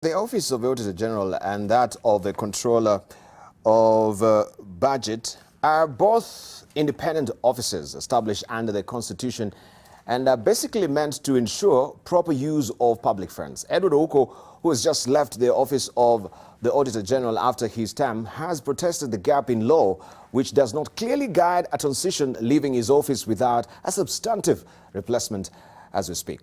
The Office of the Auditor General and that of the Controller of Budget are both independent offices established under the Constitution and are basically meant to ensure proper use of public funds. Edward Ouko, who has just left the Office of the Auditor General after his term, has protested the gap in law which does not clearly guide a transition, leaving his office without a substantive replacement as we speak.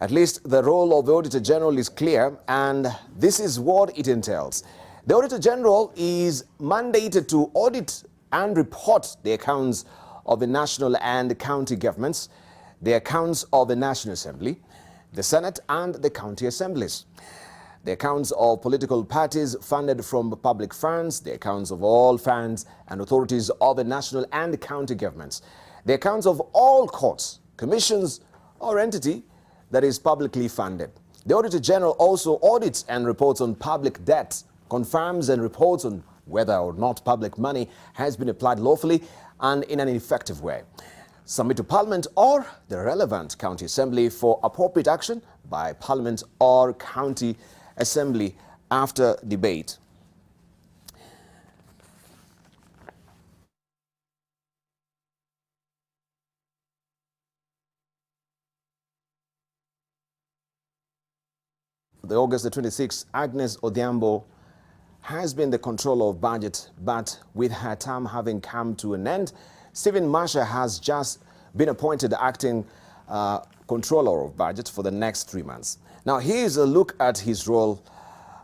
At least the role of the Auditor General is clear, and this is what it entails. The Auditor General is mandated to audit and report the accounts of the national and county governments, the accounts of the National Assembly, the Senate and the county assemblies, the accounts of political parties funded from public funds, the accounts of all funds and authorities of the national and county governments, the accounts of all courts, commissions or entity that is publicly funded. The Auditor General also audits and reports on public debt, confirms and reports on whether or not public money has been applied lawfully and in an effective way. Submit to Parliament or the relevant county assembly for appropriate action by Parliament or county assembly after debate. The August the 26th, Agnes Odhiambo has been the controller of budget, but with her term having come to an end, Stephen Marsha has just been appointed acting controller of budget for the next 3 months. Now, here's a look at his role.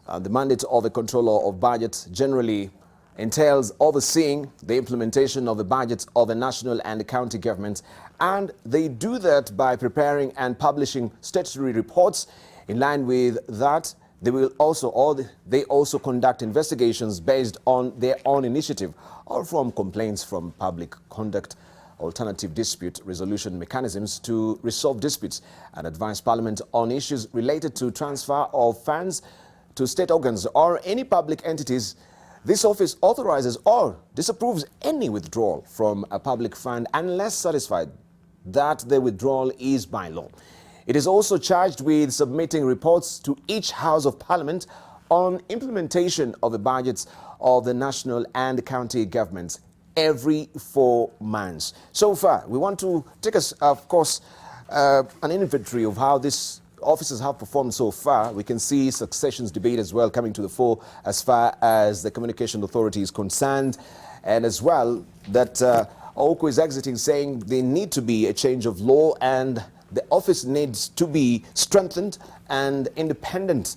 The mandate of a controller of budget generally entails overseeing the implementation of the budgets of the national and the county governments, and they do that by preparing and publishing statutory reports. In line with that, they also conduct investigations based on their own initiative or from complaints from public conduct, alternative dispute resolution mechanisms to resolve disputes, and advise Parliament on issues related to transfer of funds to state organs or any public entities. This office authorizes or disapproves any withdrawal from a public fund unless satisfied that the withdrawal is by law. It is also charged with submitting reports to each House of Parliament on implementation of the budgets of the national and county governments every 4 months. So far, we want to take us, of course, an inventory of how these officers have performed so far. We can see successions debate as well coming to the fore as far as the Communication Authority is concerned, and as well that Ouko is exiting, saying there need to be a change of law and the office needs to be strengthened and independent.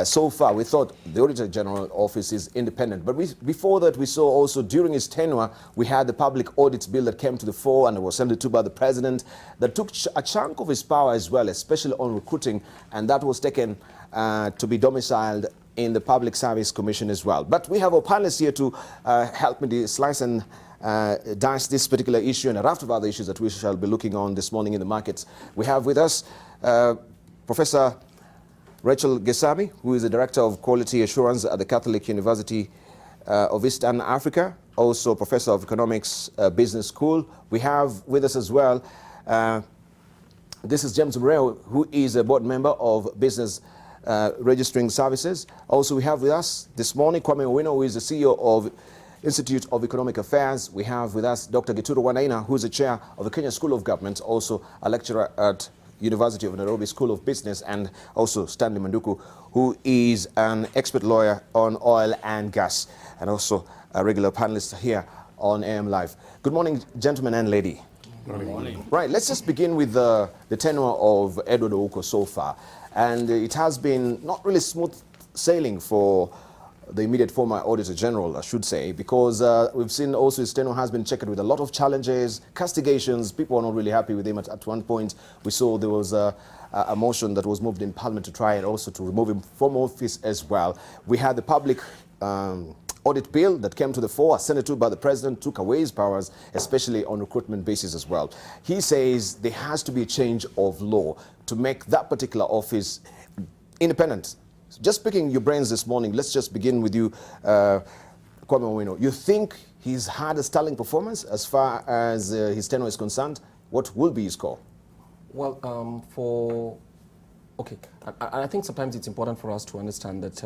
So far, we thought the Auditor General office is independent. But before that, we saw also during his tenure, we had the Public Audits Bill that came to the fore and was sent to by the President that took a chunk of his power as well, especially on recruiting, and that was taken to be domiciled in the Public Service Commission as well. But we have our panelists here to help me slice and dice this particular issue and a raft of other issues that we shall be looking on this morning in the markets. We have with us Professor Rachel Gesami, who is the Director of Quality Assurance at the Catholic University of Eastern Africa, also Professor of Economics Business School. We have with us as well, this is James Mureo, who is a board member of Business Registering Services. Also, we have with us this morning Kwame Owino, who is the CEO of Institute of Economic Affairs. We have with us Dr. Gituro, who is the chair of the Kenya School of Government, also a lecturer at University of Nairobi School of Business, and also Stanley Manduku, who is an expert lawyer on oil and gas, and also a regular panelist here on AM Live. Good morning, gentlemen and lady. Good morning. Right, let's just begin with the tenure of Edward Ouko so far. And it has been not really smooth sailing for the immediate former Auditor General, I should say, because we've seen also his tenure has been checkered with a lot of challenges, castigations. People are not really happy with him. At one point, we saw there was a motion that was moved in Parliament to try and also to remove him from office as well. We had the Public Audit Bill that came to the fore, sent to by the President, took away his powers, especially on recruitment basis as well. He says there has to be a change of law to make that particular office independent. Just picking your brains this morning, let's just begin with you, Kwame Owino. You think he's had a sterling performance as far as his tenure is concerned? What will be his score? Well, for Okay, I think sometimes it's important for us to understand that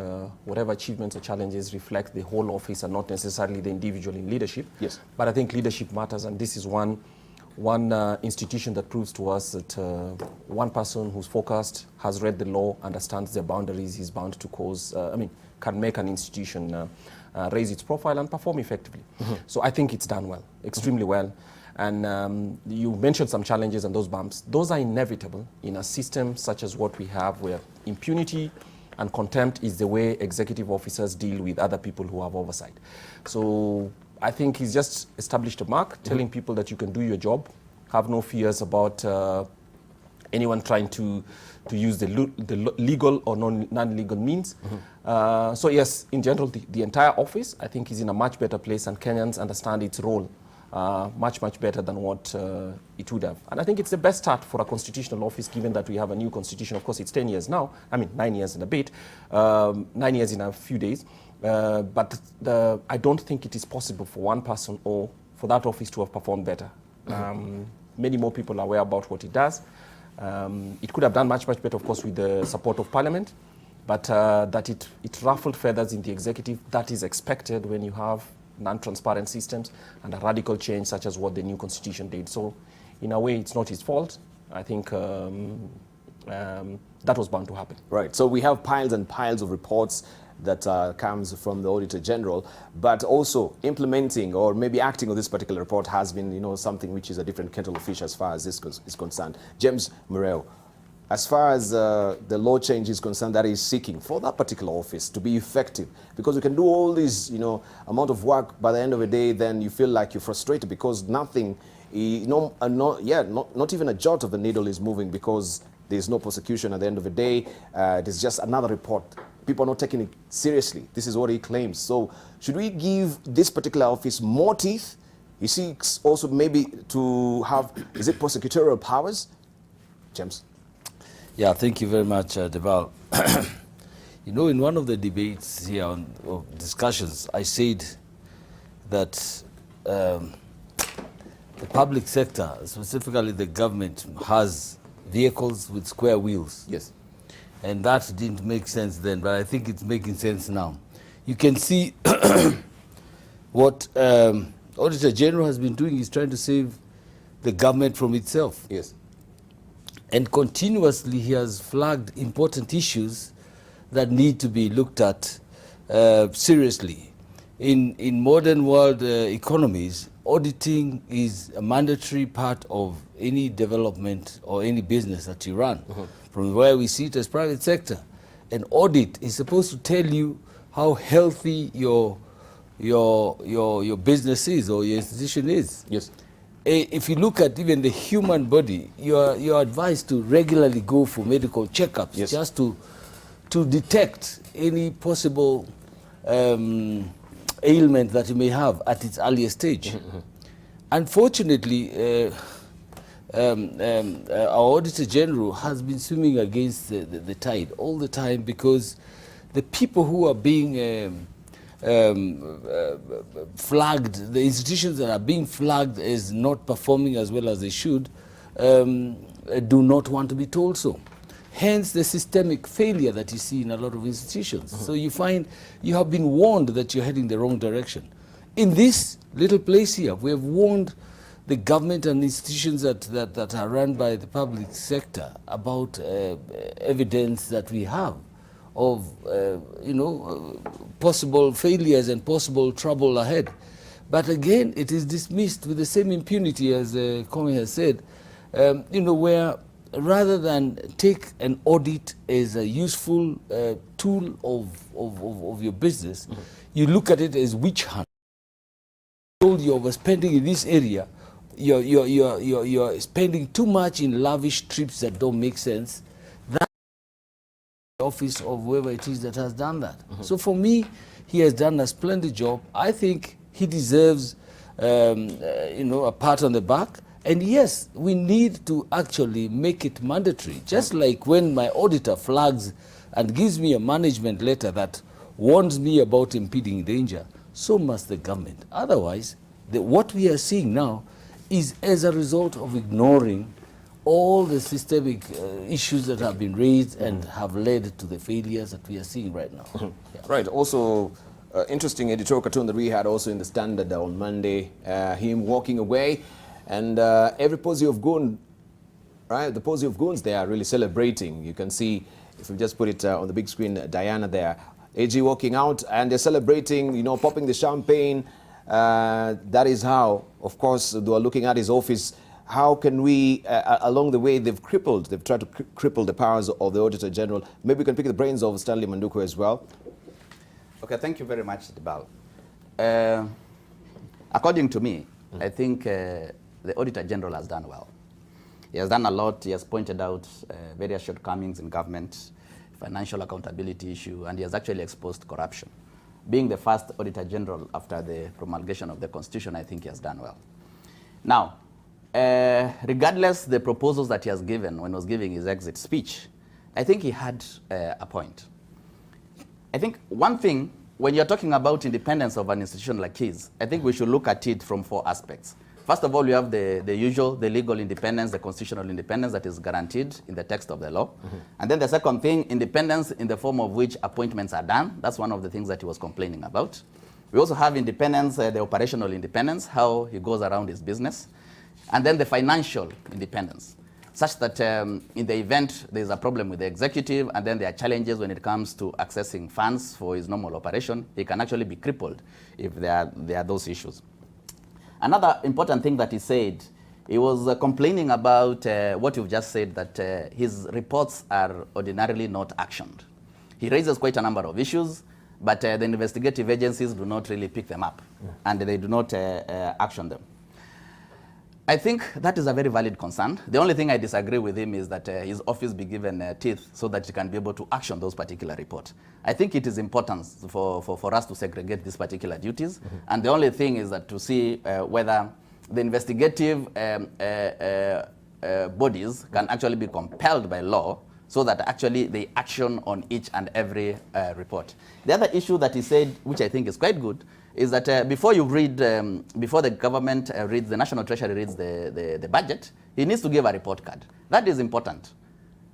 whatever achievements or challenges reflect the whole office and not necessarily the individual in leadership. Yes. But I think leadership matters, and this is one institution that proves to us that one person who's focused, has read the law, understands their boundaries, is bound to cause, can make an institution raise its profile and perform effectively. So I think it's done well, extremely well. And you mentioned some challenges and those bumps. Those are inevitable in a system such as what we have, where impunity and contempt is the way executive officers deal with other people who have oversight. So I think he's just established a mark, telling people that you can do your job, have no fears about anyone trying to use the legal or non-legal means. So yes, in general, the entire office, I think, is in a much better place, and Kenyans understand its role much better than what it would have. And I think it's the best start for a constitutional office, given that we have a new constitution. Of course, it's 10 years now. 9 years and a bit, 9 years in a few days. But I don't think it is possible for one person or for that office to have performed better. Many more people are aware about what it does. It could have done much better, of course, with the support of Parliament, but that it ruffled feathers in the executive, that is expected when you have non-transparent systems and a radical change such as what the new constitution did. So in a way, it's not his fault. I think that was bound to happen. Right. So we have piles and piles of reports that comes from the Auditor General, but also implementing or maybe acting on this particular report has been, something which is a different kettle of fish as far as this is concerned. James Murrell, as far as the law change is concerned that is seeking for that particular office to be effective, because you can do all this, amount of work, by the end of the day, then you feel like you're frustrated because nothing, not even a jot of the needle is moving, because there's no prosecution at the end of the day. There's just another report. People are not taking it seriously. This is what he claims. So should we give this particular office more teeth? He seeks also maybe to have, is it prosecutorial powers? James? Yeah, thank you very much, Deval. In one of the debates here or discussions, I said that the public sector, specifically the government, has vehicles with square wheels. Yes. And that didn't make sense then, but I think it's making sense now. You can see what Auditor General has been doing is trying to save the government from itself. Yes. And continuously he has flagged important issues that need to be looked at seriously. In modern world economies, auditing is a mandatory part of any development or any business that you run. From where we see it as private sector. An audit is supposed to tell you how healthy your business is or your institution is. Yes. If you look at even the human body, you're advised to regularly go for medical checkups, yes, just to detect any possible ailment that you may have at its earliest stage. Unfortunately, our Auditor General has been swimming against the tide all the time, because the people who are being flagged, the institutions that are being flagged as not performing as well as they should, do not want to be told so. Hence the systemic failure that you see in a lot of institutions. So you find you have been warned that you're heading the wrong direction. In this little place here, we have warned the government and institutions that are run by the public sector about evidence that we have of possible failures and possible trouble ahead. But again, it is dismissed with the same impunity as Komi has said, where rather than take an audit as a useful tool of your business, you look at it as witch hunt. Told you overspending in this area, you're spending too much in lavish trips that don't make sense. That office of whoever it is that has done that. So for me, he has done a splendid job. I think he deserves a pat on the back. And yes, we need to actually make it mandatory. Just like when my auditor flags and gives me a management letter that warns me about impending danger, so must the government. Otherwise, what we are seeing now is as a result of ignoring all the systemic issues that have been raised and have led to the failures that we are seeing right now. Yeah. Right. Also, interesting editorial cartoon that we had also in the Standard on Monday, him walking away, and every pose of goon, right? The pose of goons, they are really celebrating. You can see, if we just put it on the big screen, Diana there, AG walking out, and they're celebrating, you know, popping the champagne. That is how, of course, they are looking at his office. How can we, along the way, they've tried to cripple the powers of the Auditor General. Maybe we can pick the brains of Stanley Manduku as well. Okay, thank you very much, Dibal. According to me, I think the Auditor General has done well. He has done a lot. He has pointed out various shortcomings in government, financial accountability issue, and he has actually exposed corruption. Being the first Auditor General after the promulgation of the Constitution, I think he has done well. Now, regardless the proposals that he has given when he was giving his exit speech, I think he had a point. I think one thing, when you're talking about independence of an institution like his, I think we should look at it from 4 aspects. First of all, you have the usual, the legal independence, the constitutional independence that is guaranteed in the text of the law. And then the second thing, independence in the form of which appointments are done. That's one of the things that he was complaining about. We also have independence, the operational independence, how he goes around his business. And then the financial independence, such that in the event there's a problem with the executive and then there are challenges when it comes to accessing funds for his normal operation, he can actually be crippled if there are those issues. Another important thing that he said, he was complaining about what you've just said, that his reports are ordinarily not actioned. He raises quite a number of issues, but the investigative agencies do not really pick them up, and they do not action them. I think that is a very valid concern. The only thing I disagree with him is that his office be given teeth so that he can be able to action those particular reports. I think it is important for us to segregate these particular duties. And the only thing is that to see whether the investigative bodies can actually be compelled by law so that actually they action on each and every report. The other issue that he said, which I think is quite good, is that before you read, before the government reads, the National Treasury reads the budget, he needs to give a report card. That is important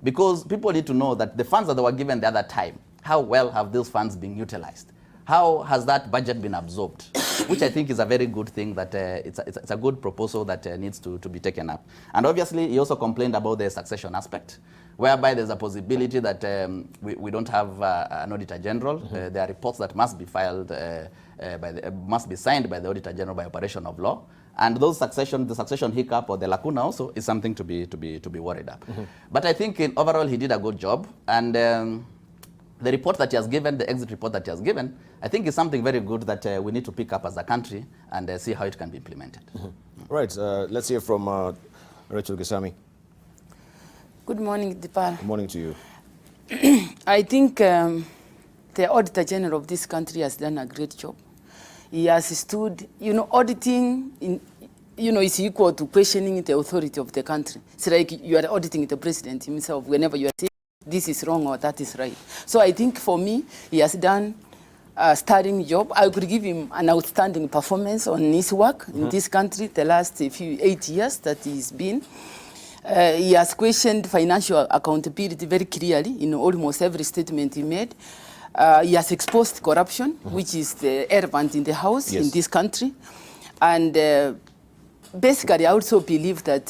because people need to know that the funds that they were given the other time, how well have those funds been utilized? How has that budget been absorbed? Which I think is a very good thing, that it's a good proposal that needs to be taken up. And obviously, he also complained about the succession aspect, whereby there's a possibility that we don't have an Auditor General. There are reports that must be filed, must be signed by the Auditor General by operation of law. And the succession hiccup or the lacuna also is something to be worried about. But I think overall he did a good job. And the report that he has given, the exit report that he has given, I think is something very good that we need to pick up as a country and see how it can be implemented. Right. Let's hear from Rachel Gesami. Good morning, Dipal. Good morning to you. I think the Auditor General of this country has done a great job. He has stood, auditing, is equal to questioning the authority of the country. It's like you are auditing the president himself whenever you are saying this is wrong or that is right. So I think for me, he has done a sterling job. I could give him an outstanding performance on his work in this country the last 8 years that he's been. He has questioned financial accountability very clearly in almost every statement he made. He has exposed corruption, which is the elephant in the house in this country. And basically, I also believe that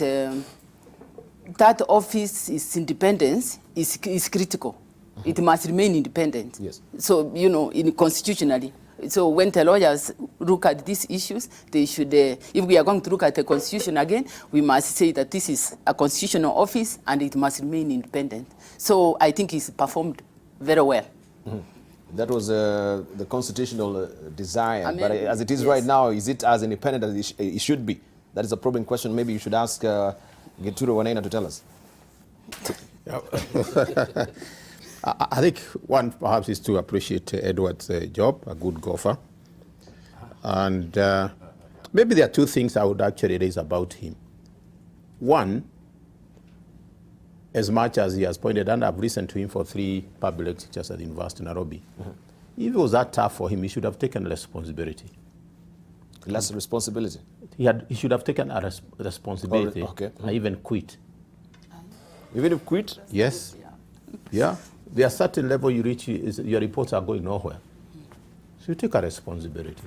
that office's independence is critical. It must remain independent. Yes. So, constitutionally. So when the lawyers look at these issues, they should, if we are going to look at the Constitution again, we must say that this is a constitutional office and it must remain independent. So I think he's performed very well. That was the constitutional desire. I mean, but as it is right now, is it as independent as it should be? That is a probing question. Maybe you should ask Gituro Wanena to tell us. I think one perhaps is to appreciate Edward's job, a good golfer. And maybe there are two things I would actually raise about him. One, as much as he has pointed, and I've listened to him for 3 public lectures at the University of Nairobi, if it was that tough for him, he should have taken responsibility. Less responsibility? He should have taken a responsibility and even quit. Even if quit? Yes. Yeah. There are certain level you reach, your reports are going nowhere. So you take a responsibility.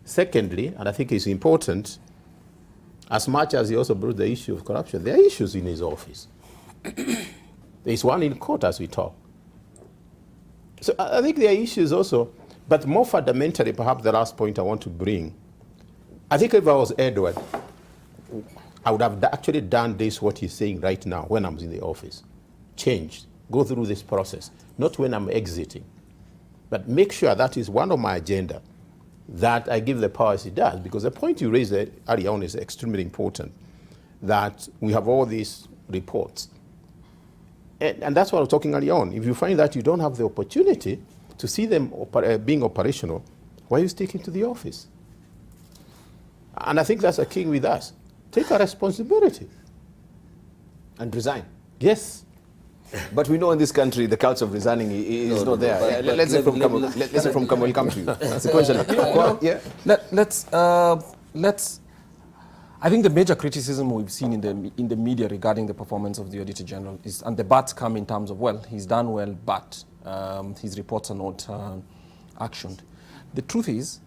Secondly, and I think it's important, as much as he also brought the issue of corruption, there are issues in his office. There's one in court as we talk. So I think there are issues also, but more fundamentally, perhaps the last point I want to bring, I think if I was Edward, I would have actually done this, what he's saying right now, when I'm in the office. Changed, go through this process, not when I'm exiting. But make sure that is one of my agenda, that I give the power as it does, because the point you raised earlier on is extremely important, that we have all these reports. And that's what I was talking earlier on. If you find that you don't have the opportunity to see them being operational, why are you sticking to the office? And I think that's a key with us. Take a responsibility. And resign. Yes. But we know in this country the culture of resigning is not there. Let's say from Kamal come to you. Sequentially. Let's. I think the major criticism we've seen in the media regarding the performance of the Auditor General is, and the buts come in terms of, well, he's done well, but his reports are not actioned. The truth is,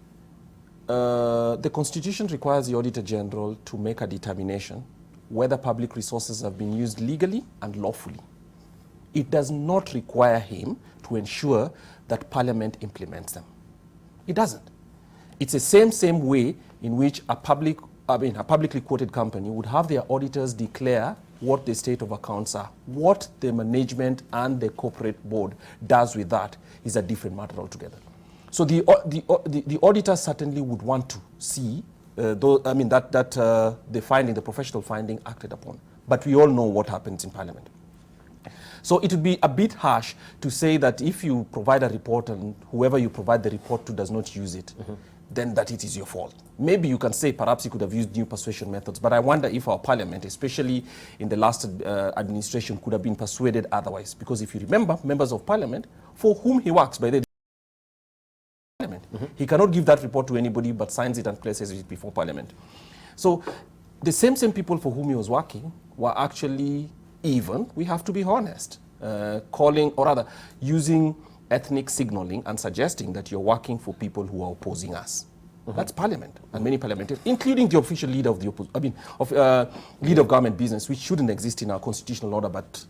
the Constitution requires the Auditor General to make a determination whether public resources have been used legally and lawfully. It does not require him to ensure that Parliament implements them. It doesn't. It's the same way in which a publicly quoted company would have their auditors declare what the state of accounts are. What the management and the corporate board does with that is a different matter altogether. So the auditor certainly would want to see the professional finding acted upon. But we all know what happens in Parliament. So it would be a bit harsh to say that if you provide a report and whoever you provide the report to does not use it, then that it is your fault. Maybe you can say perhaps you could have used new persuasion methods, but I wonder if our Parliament, especially in the last administration, could have been persuaded otherwise. Because if you remember, members of Parliament, for whom he works by the Parliament, he cannot give that report to anybody but signs it and places it before Parliament. So the same people for whom he was working were actually even, we have to be honest, calling, or rather, using ethnic signaling and suggesting that you're working for people who are opposing us. That's Parliament, and many parliamentarians, including the official leader of the leader of government business, which shouldn't exist in our constitutional order, but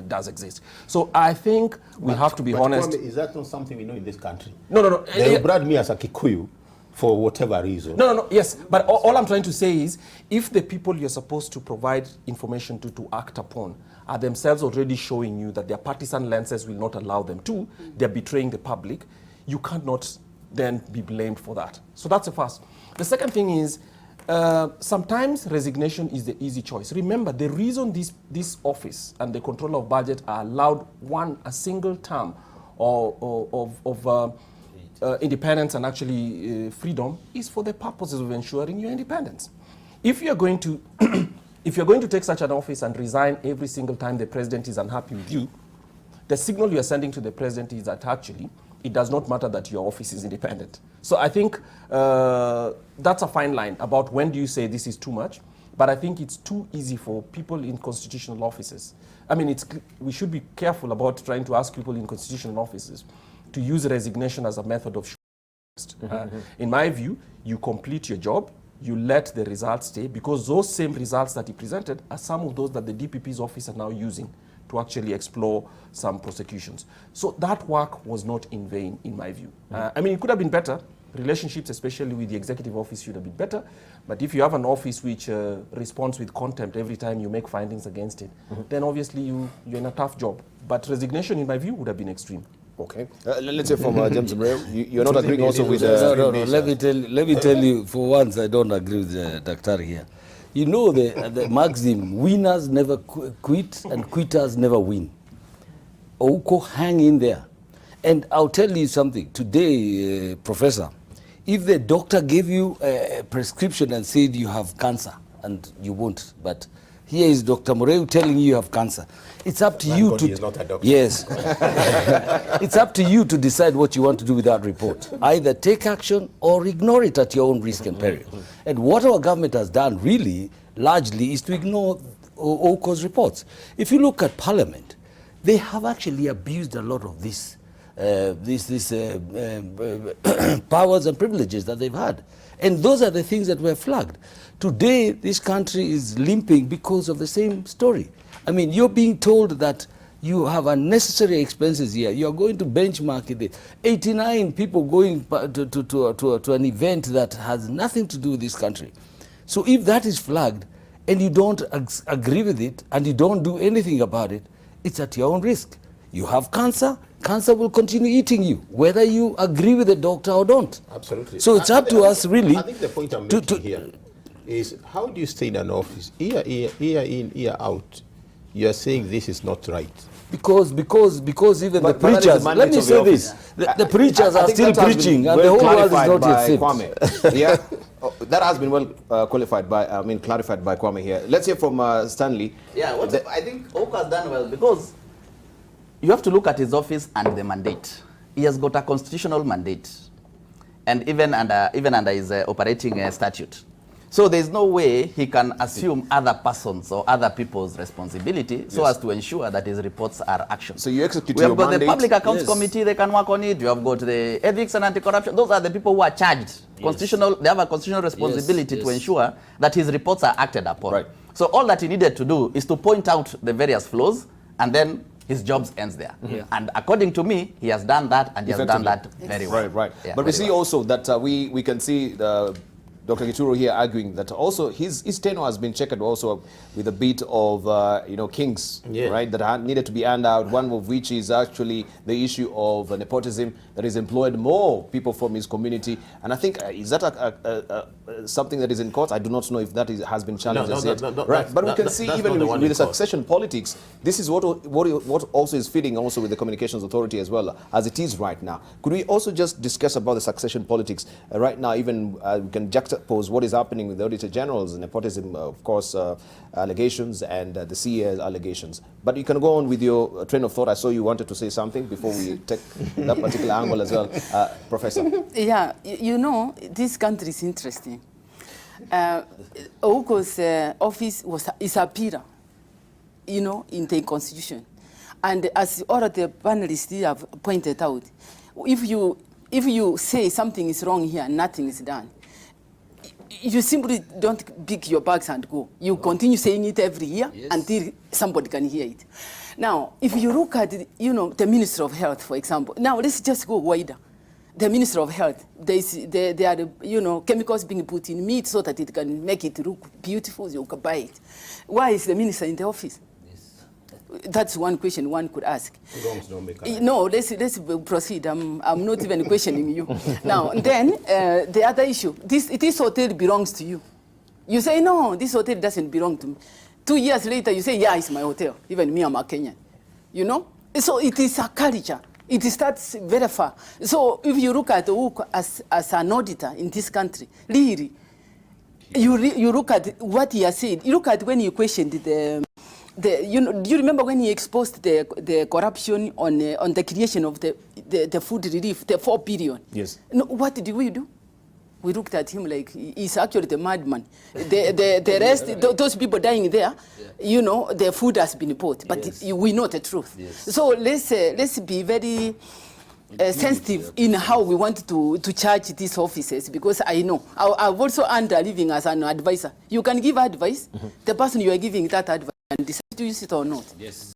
does exist. So I think we have to be honest. Kwame, is that not something we know in this country? No. They brought me as a Kikuyu for whatever reason. No, yes. But all I'm trying to say is, if the people you're supposed to provide information to act upon are themselves already showing you that their partisan lenses will not allow them to, they're betraying the public, you cannot then be blamed for that. So that's the first. The second thing is, sometimes resignation is the easy choice. Remember, the reason this office and the control of budget are allowed a single term of independence and actually freedom is for the purposes of ensuring your independence. If you're going to if you're going to take such an office and resign every single time the president is unhappy with you, the signal you're sending to the president is that actually it does not matter that your office is independent. So I think that's a fine line about when do you say this is too much, but I think it's too easy for people in constitutional offices. I mean, we should be careful about trying to ask people in constitutional offices to use resignation as a method of in my view, you complete your job, you let the results stay, because those same results that he presented are some of those that the DPP's office are now using to actually explore some prosecutions. So that work was not in vain, in my view. I mean, it could have been better. Relationships, especially with the executive office, should have been better. But if you have an office which responds with contempt every time you make findings against it, then obviously you're in a tough job. But resignation, in my view, would have been extreme. Okay. Let's say from James Mreu, you're not agreeing also with... No. Let me tell you, for once, I don't agree with Dr. here. You know the maxim, winners never quit and quitters never win. Ouko, hang in there. And I'll tell you something. Today, Professor, if the doctor gave you a prescription and said you have cancer, and you won't, but here is Dr. Mreu telling you have cancer. It's up to you to... is not a doctor. Yes. It's up to you to decide what you want to do with that report. Either take action or ignore it at your own risk and peril. And what our government has done really, largely, is to ignore Ouko's reports. If you look at Parliament, they have actually abused a lot of this powers and privileges that they've had. And those are the things that were flagged. Today, this country is limping because of the same story. I mean, you're being told that you have unnecessary expenses here. You're going to benchmark it. 89 people going to an event that has nothing to do with this country. So if that is flagged and you don't agree with it and you don't do anything about it, it's at your own risk. You have cancer, cancer will continue eating you, whether you agree with the doctor or don't. Absolutely. So it's up to us, really. I think the point I'm making here is, how do you stay in an office, year in, year out, you're saying this is not right? Because even But the that is preachers, the let me mandate say of the this, office. the preachers I are think still that has been preaching and well the whole world is clarified not yet by saved. Kwame. Yeah, that has been well clarified by Kwame here. Let's hear from Stanley. Yeah, I think Ouko has done well, because you have to look at his office and the mandate. He has got a constitutional mandate, and even under his operating statute. So there's no way he can assume other persons or other people's responsibility so as to ensure that his reports are actioned. So you execute We have your got mandate. the Public Accounts Yes. Committee, they can work on it. You have got the Ethics and Anti-Corruption. Those are the people who are charged. Constitutional, they have a constitutional responsibility to yes. ensure that his reports are acted upon. Right. So all that he needed to do is to point out the various flaws, and then his job ends there. Yeah. And according to me, he has done that, and he has done that very well. Right. Yeah, But we very see well. also that we can see Dr. Gituro here arguing that also his tenure has been checkered also with a bit of kinks, right, that needed to be ironed out. One of which is actually the issue of nepotism that has employed more people from his community. And I think is that something that is in court? I do not know if that has been challenged as yet. Right, but we can see even with the succession politics, this is what also is feeding also with the Communications Authority as well as it is right now. Could we also just discuss about the succession politics right now? Even we can juxtapose what is happening with the Auditor General's nepotism, of course, allegations, and the CA's allegations. But you can go on with your train of thought. I saw you wanted to say something before we take that particular angle as well, Professor. Yeah, you know, this country is interesting. Ouko's office is a pillar, you know, in the constitution. And as all of the panelists have pointed out, if you say something is wrong here and nothing is done, you simply don't pick your bags and go. You continue saying it every year until somebody can hear it. Now, if you look at, the Minister of Health, for example. Now, let's just go wider. The Minister of Health, there are, chemicals being put in meat so that it can make it look beautiful, you can buy it. Why is the minister in the office? That's one question one could ask. No, let's proceed. I'm not even questioning you. Now, then, the other issue, this hotel belongs to you. You say, no, this hotel doesn't belong to me. 2 years later, you say, yeah, it's my hotel. Even me, I'm a Kenyan. So it is a culture. It starts very far. So if you look at Ouko as an auditor in this country, really, you look at what he has said. You look at when he questioned do you remember when he exposed the corruption on the creation of the food relief, the 4 billion? Yes. No, what did we do? We looked at him like he's actually the madman. The rest, those people dying there, the food has been bought, but we know the truth. Yes. So let's be very sensitive in how we want to charge these officers, because I know I've also earned a living as an advisor. You can give advice, the person you are giving that advice and decide to use it or not. Yes.